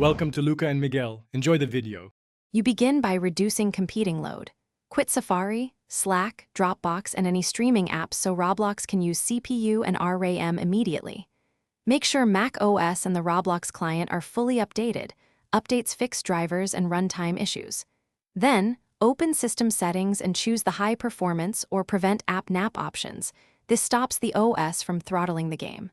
Welcome to Luca and Miguel. Enjoy the video. You begin by reducing competing load. Quit Safari, Slack, Dropbox, and any streaming apps so Roblox can use CPU and RAM immediately. Make sure Mac OS and the Roblox client are fully updated. Updates fix drivers and runtime issues. Then, open System Settings and choose the High Performance or Prevent App Nap options. This stops the OS from throttling the game.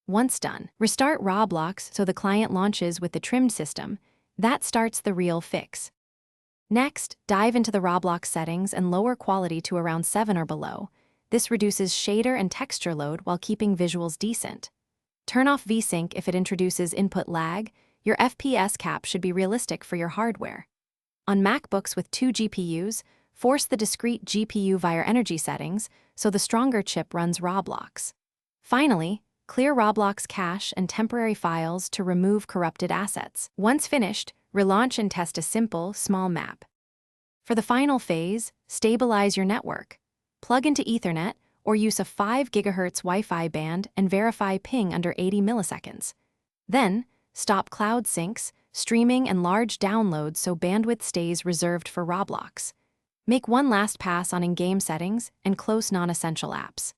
Once done, restart Roblox so the client launches with the trimmed system. That starts the real fix. Next, dive into the Roblox settings and lower quality to around 7 or below. This reduces shader and texture load while keeping visuals decent. Turn off VSync if it introduces input lag. Your FPS cap should be realistic for your hardware. On MacBooks with 2 GPUs, force the discrete GPU via energy settings so the stronger chip runs Roblox. Finally, clear Roblox cache and temporary files to remove corrupted assets. Once finished, relaunch and test a simple, small map. For the final phase, stabilize your network. Plug into Ethernet or use a 5 GHz Wi-Fi band and verify ping under 80 milliseconds. Then, stop cloud syncs, streaming, and large downloads so bandwidth stays reserved for Roblox. Make one last pass on in-game settings and close non-essential apps.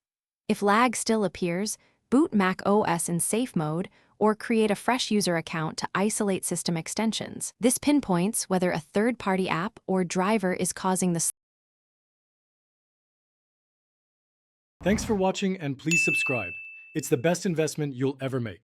If lag still appears, boot Mac OS in safe mode or create a fresh user account to isolate system extensions. This pinpoints whether a third-party app or driver is causing the. Thanks for watching and please subscribe. It's the best investment you'll ever make.